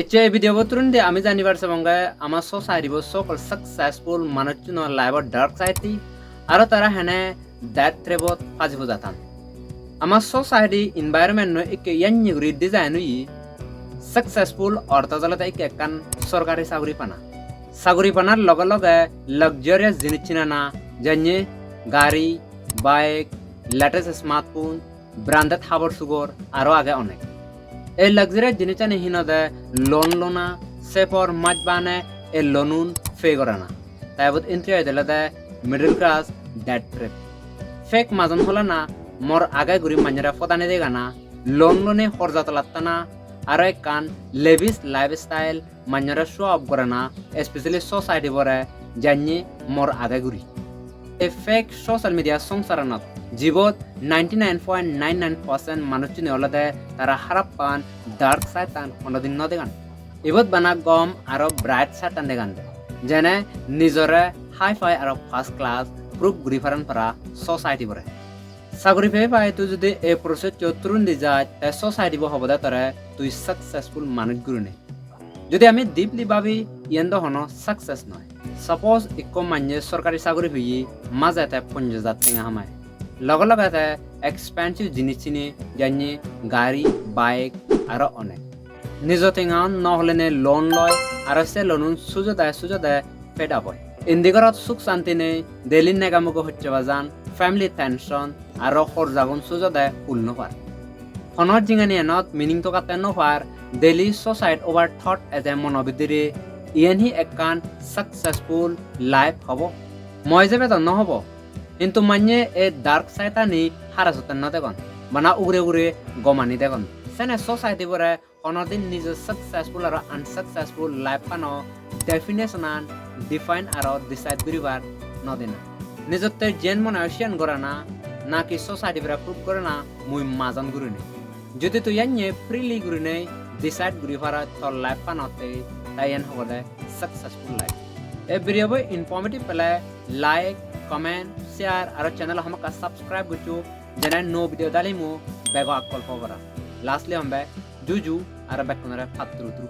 Eche video boturun de ami janibar sabonga ama society bo so successful manuchuno live dark side ti aro tara hene that trebot fajibu jatan ama society environment no ikke yanni guri design yi successful ortajalata ikke kan sorkari saguri panar loge luxurious jinichina na janye gari bike latest smartphone branded habor sugor aro age onek এই luxury জিনিসটা Hino দে loan লোনা সেফর মাছ বানে এ লোনুন ফে করে না তাই বহুত entry হয়ে দিলে দে মিডল ক্লাস ডেট ট্রিপ ফেক মাজন হলে না মোর আগে ঘুরি মাঞ্জারা ফদানি দেগা না লোন লোনে হরজা তলাত্তা না আর এক কান লেভিস লাইফস্টাইল মাঞ্জারা শো অফ করে না স্পেশালি সোসাইটি বরে জানি মোর আগে ঘুরি এ ফেক সোশ্যাল মিডিয়া সংসারনত জীবত 99.99% মানুষজনে হলদে তারা হারাপ পান ডার্ক সাইটান কোনদিন ন দেগান ইবত বানা গম আর ব্রাইট সাইটান দেগান দে যেনে নিজরে হাই ফাই আর ফার্স্ট ক্লাস প্রুফ ঘুরি ফারান পারা সোসাইটি বরে সাগরি ফে পাই তুই যদি এই প্রসেস চতুরুন দি যায় তাই সোসাইটি বো হবদা তরে তুই সাকসেসফুল মানুষ গুরু নে যদি আমি ডিপলি ভাবি ইয়েন্দ হন সাকসেস নয় সাপোজ ইকো মানজে সরকারি চাকরি হই মাঝে 50,000 টাকা হামায় লগে লগে এক্সপেন্সিভ জিনিস চিনি জানি গাড়ি বাইক আর অনেক নিজ টেঙা নহলে লোন লয় আর সে লোন সুযোগ ফেড আপ হয় ইন্দিগরত সুখ শান্তি নেই ডেইলি নেগামুগ হচ্ছে বাজান ফ্যামিলি টেনশন আর খরজাগুন সুযোগ পূর্ণ পার ফোনের জিঙানি এনত মিনিং তো কাতে নপার daily society over thought as a মনোবিদ্যি ইয়েনহি একান সাকসেসফুল লাইফ হব মই যে বেতন নহব কিন্তু মানে এ ডার্ক সাইটানি হারাসতেন ন দেখুন মানে উড়ে গমানি দেখুন সেনে সোসাইটি বরে কোনদিন নিজ সাকসেসফুল আর আনসাকসেসফুল লাইফ পানো ডেফিনেশন আন ডিফাইন আর ডিসাইড করিবার নদিনা নিজতে জেন মনে আসিয়ান করে না নাকি সোসাইটি বরে প্রুভ করে না মুই মাজন গুরু নেই যদি তুই ইয়াnye ফ্রিলি গুরু নেই ডিসাইড করি পারা তোর লাইফ পানোতে তাই এন হবে সাকসেসফুল লাইফ এ ভিডিও বই ইনফরমেটিভ পেলে লাইক কমেন্ট শেয়ার আর চ্যানেল हमका सब्सक्राइब गुचु जेना नो वीडियो दालिमु बेगो अक्कल पवरा लास्टली हम बे जुजु और बेकनरे फात्रुत्रु